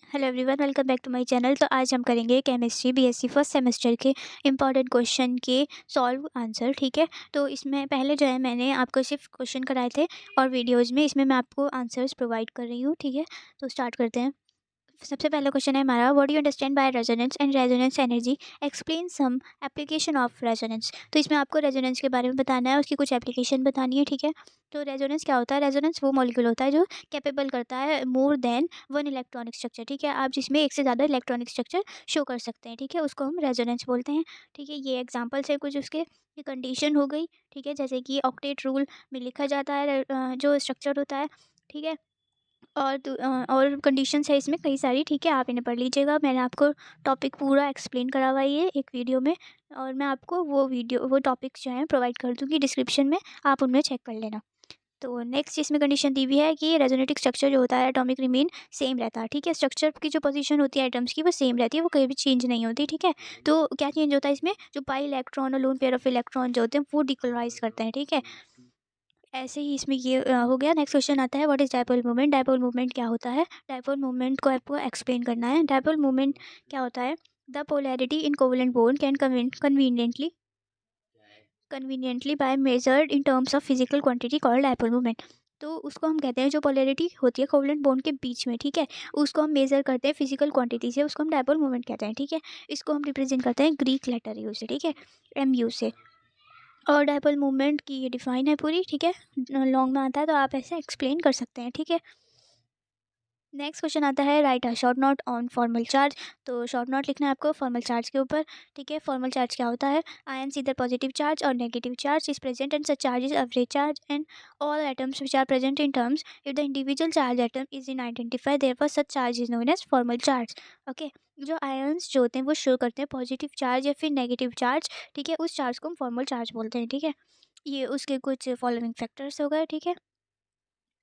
Hello everyone, welcome back to my channel. तो आज हम करेंगे केमिस्ट्री बीएससी फर्स्ट सेमेस्टर के इंपॉर्टेंट क्वेश्चन के सॉल्व आंसर। ठीक है, तो इसमें पहले जो है मैंने आपको सिर्फ क्वेश्चन कराए थे और वीडियोज़ में इसमें मैं आपको आंसर्स प्रोवाइड कर रही हूँ। ठीक है, तो स्टार्ट करते हैं। सबसे पहला क्वेश्चन है हमारा, what do you understand by resonance and resonance energy, explain some application of resonance. तो इसमें आपको रेजोनेंस के बारे में बताना है, उसकी कुछ एप्लीकेशन बतानी है। ठीक है, तो रेजोनेंस क्या होता है? रेजोनेंस वो मॉलिक्यूल होता है जो कैपेबल करता है more than one electronic structure. ठीक है, आप जिसमें एक से ज़्यादा इलेक्ट्रॉनिक स्ट्रक्चर शो कर सकते हैं। ठीक है, उसको हम रेजोनेंस बोलते हैं। ठीक है, ये एग्जाम्पल्स है कुछ उसके। ये कंडीशन हो गई। ठीक है, जैसे कि ऑक्टेट रूल में लिखा जाता है जो स्ट्रक्चर होता है। ठीक है, और कंडीशंस है इसमें कई सारी। ठीक है, आप इन्हें पढ़ लीजिएगा। मैंने आपको टॉपिक पूरा एक्सप्लेन करा हुआ है ये एक वीडियो में, और मैं आपको वो टॉपिक्स जो हैं प्रोवाइड कर दूँगी डिस्क्रिप्शन में, आप उनमें चेक कर लेना। तो नेक्स्ट इसमें कंडीशन दी हुई है कि रेजोनेटिक स्ट्रक्चर जो होता है एटॉमिक रिमेन सेम रहता है। ठीक है, स्ट्रक्चर की जो पोजीशन होती है एटम्स की वो सेम रहती है, वो कहीं भी चेंज नहीं होती। ठीक है, तो क्या चेंज होता है इसमें? जो पाई इलेक्ट्रॉन और लोन पेयर ऑफ इलेक्ट्रॉन जो होते हैं वो डिकोलराइज करते हैं। ठीक है, ऐसे ही इसमें ये हो गया। नेक्स्ट क्वेश्चन आता है, what is dipole movement. Dipole movement क्या होता है? डायपोल मूवमेंट को आपको एक्सप्लेन करना है। डायपोल मूवमेंट क्या होता है? The polarity in covalent bond can conveniently bye measured in terms of physical quantity called dipole movement. तो उसको हम कहते हैं जो पोलैरिटी होती है कोवेलेंट बॉन्ड के बीच में। ठीक है, उसको हम मेजर करते हैं फिजिकल क्वांटिटी से, उसको हम डायपोल मूवमेंट कहते हैं। ठीक है, इसको हम रिप्रेजेंट करते हैं ग्रीक लेटर यू से। ठीक है, MU से। और डायपोल मूवमेंट की ये डिफाइन है पूरी। ठीक है, लॉन्ग में आता है तो आप ऐसे एक्सप्लेन कर सकते हैं। ठीक है, नेक्स्ट क्वेश्चन आता है, right a short note on formal charge. तो शॉर्ट नोट लिखना है आपको फॉर्मल चार्ज के ऊपर। ठीक है, फॉर्मल चार्ज क्या होता है? आयंस इधर पॉजिटिव चार्ज और negative charge is present and such charge is average charge and all atoms which are present in terms if the individual charge atom is in identify therefore such charge is known as formal charge. Okay, जो ions जो होते हैं वो show करते हैं positive charge या फिर negative charge. ठीक है, उस चार्ज को हम फॉर्मल चार्ज बोलते हैं। ठीक है, ये उसके कुछ फॉलोइंग फैक्टर्स हो गए। ठीक है,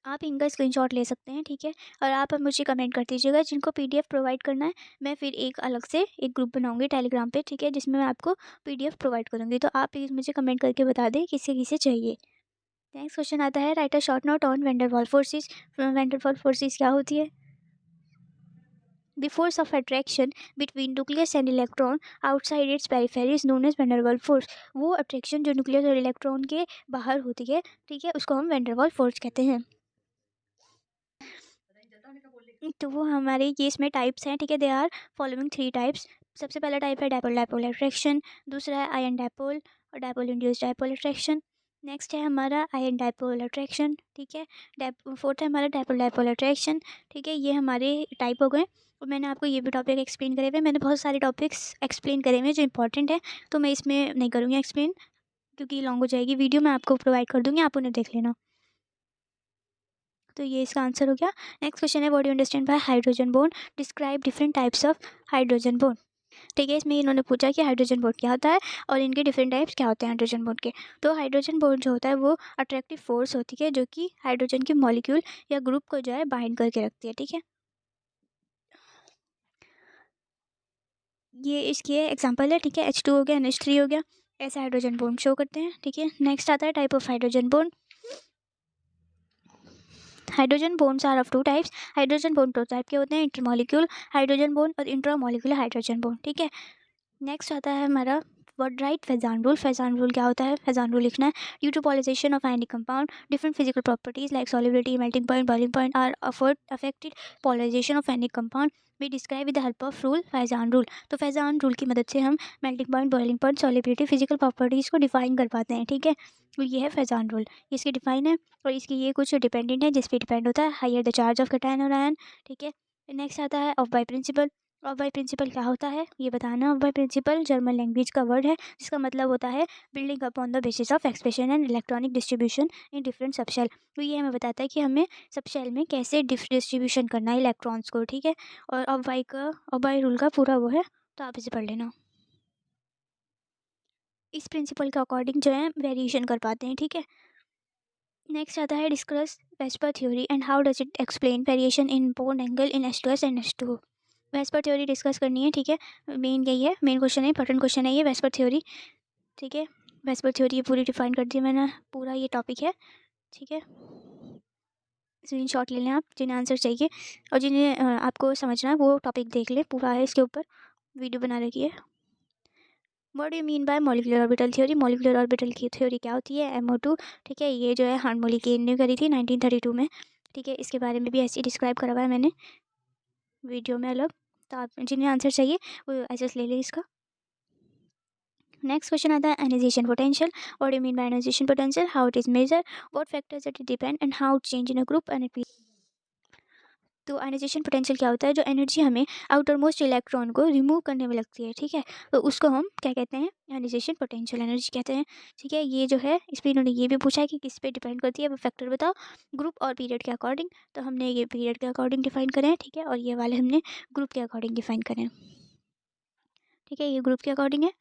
आप इनका स्क्रीनशॉट ले सकते हैं। ठीक है, और आप अब मुझे कमेंट कर दीजिएगा जिनको PDF प्रोवाइड करना है। मैं फिर एक अलग से एक ग्रुप बनाऊंगी टेलीग्राम पे। ठीक है, जिसमें मैं आपको PDF प्रोवाइड करूंगी, तो आप प्लीज़ मुझे कमेंट करके बता दें किसे किसे चाहिए। नेक्स्ट क्वेश्चन आता है, right a short note on Van der Waals forces. Van der Waals forces क्या होती है? The force of attraction between nucleus and electron outside its periphery is known as van der Waals force। वो अट्रैक्शन जो न्यूक्लियस और electron के बाहर होती है, ठीक है, उसको हम वेन डर वाल फोर्स कहते हैं। तो वो हमारे केस में टाइप्स हैं। ठीक है, दे आर फॉलोइंग 3 टाइप्स। सबसे पहला टाइप है डायपोल डायपोल अट्रैक्शन, दूसरा है आयन डायपोल और dipole induced dipole attraction. Next है हमारा आयन डायपोल अट्रैक्शन। ठीक है, फोर्थ है हमारा डायपोल डायपोल अट्रैक्शन। ठीक है, ये हमारे टाइप हो गए। और मैंने आपको ये भी टॉपिक एक्सप्लेन करे हुए, मैंने बहुत सारे टॉपिक्स एक्सप्लेन करे हुए जो इंपॉर्टेंट है, तो मैं इसमें नहीं करूँगी एक्सप्लेन क्योंकि लॉन्ग हो जाएगी वीडियो। मैं आपको प्रोवाइड कर दूँगी, आप उन्हें देख लेना। तो ये इसका आंसर हो गया। नेक्स्ट क्वेश्चन है, what do you understand bye hydrogen bond, describe different types of hydrogen bond. ठीक है, इसमें इन्होंने पूछा कि हाइड्रोजन बॉन्ड क्या होता है और इनके डिफरेंट टाइप्स क्या होते हैं हाइड्रोजन बॉन्ड के। तो हाइड्रोजन बॉन्ड जो होता है वो अट्रैक्टिव फोर्स होती है जो कि हाइड्रोजन के मॉलिक्यूल या ग्रुप को जो है बाइंड करके रखती है। ठीक है, ये इसकी एग्जाम्पल है। ठीक है, H2 हो गया, NH3 हो गया, ऐसे हाइड्रोजन बॉन्ड शो करते हैं। ठीक है, नेक्स्ट आता है type of hydrogen bond. Hydrogen bonds are of 2 types. Hydrogen bond 2 type के होते हैं, इंटरमॉलिक्यूल हाइड्रोजन बॉन्ड और इंट्रामॉलिक्यूलर हाइड्रोजन बॉन्ड। ठीक है, नेक्स्ट आता है हमारा word right Fajans rule. Fajans rule क्या होता है? फेजान रूल लिखना है, due to polarisation of ionic compound different physical properties like solubility, melting point, boiling point are affected polarisation of ionic compound भी describe with the help of rule Fajans rule. तो Fajans rule की मदद से हम melting point, boiling point, solubility, physical properties को define कर पाते हैं। ठीक है, तो ये है फेजान रूल, इसकी डिफाइन है। और इसकी ये कुछ डिपेंडेंट है जिस पे डिपेंड होता है, higher the charge of cation और आयन। ठीक है, नेक्स्ट आता है Aufbau principle. Aufbau principle क्या होता है ये बताना। Aufbau principle German language का वर्ड है जिसका मतलब होता है building upon the basis of expression and electronic distribution in different subshell. तो ये हमें बताता है कि हमें सबशेल में कैसे डिस्ट्रीब्यूशन करना है इलेक्ट्रॉन्स को। ठीक है, और ऑफ बाई रूल का पूरा वो है, तो आप इसे पढ़ लेना। इस प्रिंसिपल के अकॉर्डिंग जो है वेरिएशन कर पाते हैं। ठीक है, नेक्स्ट आता है discuss VSEPR theory and how does it explain variation in bond angle in H2S and H2O। VSEPR theory discuss करनी है। ठीक है, मेन यही है, मेन क्वेश्चन है, इंपॉर्टेंट क्वेश्चन है ये वेस्पर थ्योरी। ठीक है, वेस्पर थ्योरी ये पूरी डिफाइन कर दी मैंने, पूरा ये टॉपिक है। ठीक है, स्क्रीनशॉट ले लें आप जिन्हें आंसर चाहिए, और जिन्हें आपको समझना है वो टॉपिक देख लें, पूरा है इसके ऊपर वीडियो बना रखी है। What do you mean bye molecular orbital theory? Molecular orbital की थ्योरी क्या होती है? MO2, ठीक है। ये जो है हार्मोली ने करी थी 1932 में, ठीक है। इसके बारे में भी ऐसे ही डिस्क्राइब करा हुआ है मैंने वीडियो में अलग, तो आप जिन्हें आंसर चाहिए वो ऐसे ले लें इसका। नेक्स्ट क्वेश्चन आता है ionization potential. What do you mean by ionization potential? How it is measure? What factors it depend and how it change in a group and it. तो आयनाइजेशन पोटेंशियल क्या होता है? जो एनर्जी हमें outermost electron को remove करने में लगती है, ठीक है, तो उसको हम क्या कहते हैं? आयनाइजेशन पोटेंशियल एनर्जी कहते हैं, ठीक है। ये जो है इस पर इन्होंने ये भी पूछा है कि किस पे डिपेंड करती है, वो फैक्टर बताओ ग्रुप और पीरियड के अकॉर्डिंग। तो हमने ये पीरियड के अकॉर्डिंग डिफाइन करें हैं, ठीक है, और ये वाले हमने ग्रुप के अकॉर्डिंग डिफाइन करें, ठीक है। ये ग्रुप के अकॉर्डिंग है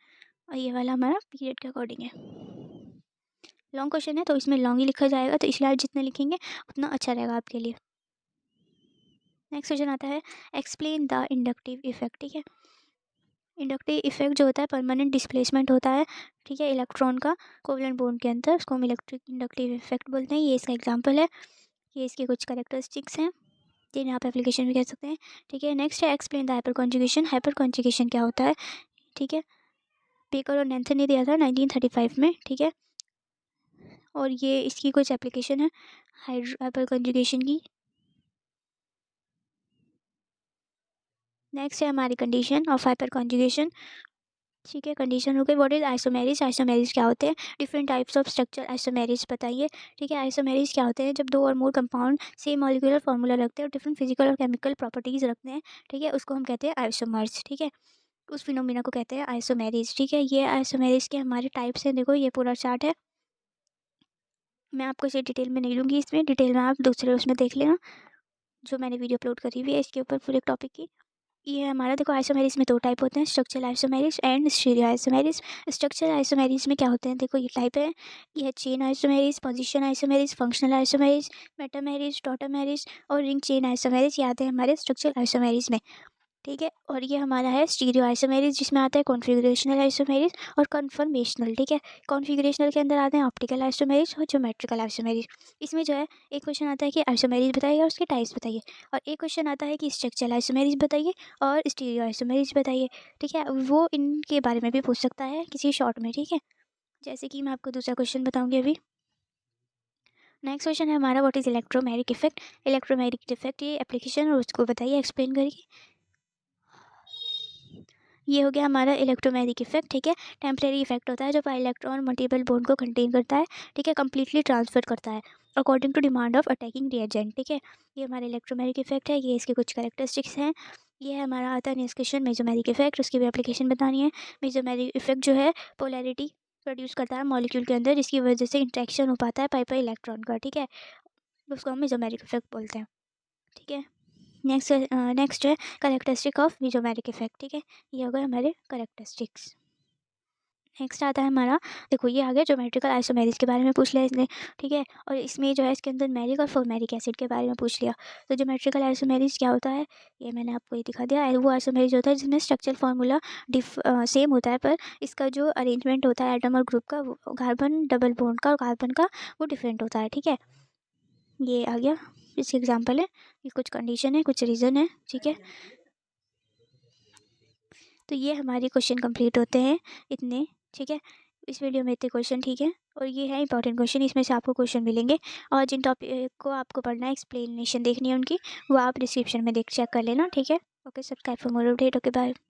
और ये वाला हमारा पीरियड के अकॉर्डिंग है। लॉन्ग क्वेश्चन है तो इसमें लॉन्ग ही लिखा जाएगा, तो इसलिए आप जितने लिखेंगे उतना अच्छा रहेगा आपके लिए। नेक्स्ट क्वेश्चन आता है एक्सप्लेन द इंडक्टिव इफेक्ट, ठीक है। इंडक्टिव इफेक्ट जो होता है परमानेंट डिस्प्लेसमेंट होता है, ठीक है, इलेक्ट्रॉन का कोवलेंट बॉन्ड के अंदर, उसको हम इलेक्ट्रिक इंडक्टिव इफेक्ट बोलते हैं। ये इसका एग्जांपल है, ये इसके कुछ कैरेक्टरिस्टिक्स हैं जिन्हें आप एप्लीकेशन भी कह सकते हैं, ठीक है। नेक्स्ट है explain the hyper conjugation. Hyper conjugation क्या होता है, ठीक है। बेकर और नैन्थन ने दिया था 1935 में, ठीक है, और ये इसकी कुछ एप्लीकेशन है हाइपर कॉन्जुगेशन की। नेक्स्ट है हमारी कंडीशन ऑफ हाइपर कॉन्जुगेशन, ठीक है। कंडीशन हो गई। What is isomerism? आइसोमेरिज क्या होते हैं? Different types of structure isomerism बताइए, ठीक है। आइसोमेरिज क्या होते हैं? जब दो और more compound same molecular formula रखते हैं और डिफरेंट फिजिकल और केमिकल प्रॉपर्टीज रखते हैं, ठीक है, उसको हम कहते हैं आइसोमर्स, ठीक है। उस फिनोमिना को कहते हैं आइसोमेरिज, ठीक है। ये आइसोमेरिज के हमारे टाइप्स हैं, देखो ये पूरा चार्ट है, मैं आपको इसे डिटेल में नहीं लूँगी, इसमें डिटेल में आप दूसरे उसमें देख लेना जो मैंने वीडियो अपलोड करी हुई है इसके ऊपर पूरे टॉपिक की। ये है हमारा, देखो आइसोमेरिज में दो टाइप होते हैं, structural isomerism and stereo isomerism. Structural isomerism में क्या होते हैं? देखो ये टाइप है, ये है chain isomerism, position isomerism, functional isomerism, metamerism, tautomerism और रिंग चेन आइसोमेरिज, ये आते हैं हमारे स्ट्रक्चरल आइसोमेरिज में, ठीक है। और ये हमारा है स्टीरियो आइसोमेरिज, जिसमें आता है कॉन्फिगरेशनल आइसोमेरिज और कन्फर्मेशनल, ठीक है। कॉन्फिगरेशनल के अंदर आते हैं ऑप्टिकल आइसोमेरिज और ज्योमेट्रिकल आइसोमेरिज। इसमें जो है एक क्वेश्चन आता है कि आइसोमेरिज बताइए और उसके टाइप्स बताइए, और एक क्वेश्चन आता है कि स्ट्रक्चरल आइसोमेरिज बताइए और स्टीरियो आइसोमेरिज बताइए, ठीक है। वो इनके बारे में भी पूछ सकता है किसी शॉर्ट में, ठीक है। जैसे कि मैं आपको दूसरा क्वेश्चन बताऊंगी अभी। नेक्स्ट क्वेश्चन है हमारा what is electromagnetic effect? Electromagnetic effect ये एप्लीकेशन और उसको बताइए, एक्सप्लेन करिए। ये हो गया हमारा इलेक्ट्रोमैग्नेटिक इफेक्ट, ठीक है। टेम्परेरी इफेक्ट होता है जब इलेक्ट्रॉन मल्टीपल बॉन्ड को कंटेन करता है, ठीक है, कम्प्लीटली ट्रांसफर करता है according to demand of attacking reagent, ठीक है। ये हमारा इलेक्ट्रोमैग्नेटिक इफेक्ट है, ये इसके कुछ कैरेक्टरिस्टिक्स हैं। ये है हमारा आता है नेक्स्ट क्वेश्चन मेसोमेरिक इफेक्ट, उसकी भी एप्लीकेशन बतानी है। मेसोमेरिक इफेक्ट जो है पोलैरिटी प्रोड्यूस करता है मॉलिक्यूल के अंदर, जिसकी वजह से इंट्रैक्शन हो पाता है पाई इलेक्ट्रॉन का, ठीक है, उसको हम मेसोमेरिक इफेक्ट बोलते हैं, ठीक है। नेक्स्ट है करेक्टरिस्टिक ऑफ मेसोमेरिक इफेक्ट, ठीक है। ये हो गए हमारे करेक्टरिस्टिक्स। नेक्स्ट आता है हमारा, देखो ये आ गया ज्योमेट्रिकल आइसोमेरिज के बारे में पूछ लिया इसने, ठीक है, और इसमें जो है इसके अंदर मैरिक और फॉर्मेरिक एसिड के बारे में पूछ लिया। तो ज्योमेट्रिकल आइसोमेरिज क्या होता है? ये मैंने आपको ये दिखा दिया। वो आइसोमेरिज होता है जिसमें स्ट्रक्चरल फार्मूला सेम होता है, पर इसका जो अरेंजमेंट होता है एटम और ग्रुप का, कार्बन डबल बॉन्ड का और कार्बन का, वो डिफरेंट होता है, ठीक है। ये आ गया, इसके एग्जाम्पल है, ये कुछ कंडीशन है, कुछ रीज़न है, ठीक है। तो ये हमारे क्वेश्चन कंप्लीट होते हैं इतने, ठीक है। इस वीडियो में इतने क्वेश्चन, ठीक है, और ये है इंपॉर्टेंट क्वेश्चन, इसमें से आपको क्वेश्चन मिलेंगे, और जिन टॉपिक को आपको पढ़ना है, एक्सप्लेनेशन देखनी है उनकी, वो आप डिस्क्रिप्शन में देख चेक कर लेना, ठीक है। Okay, subscribe for more update. Okay, bye.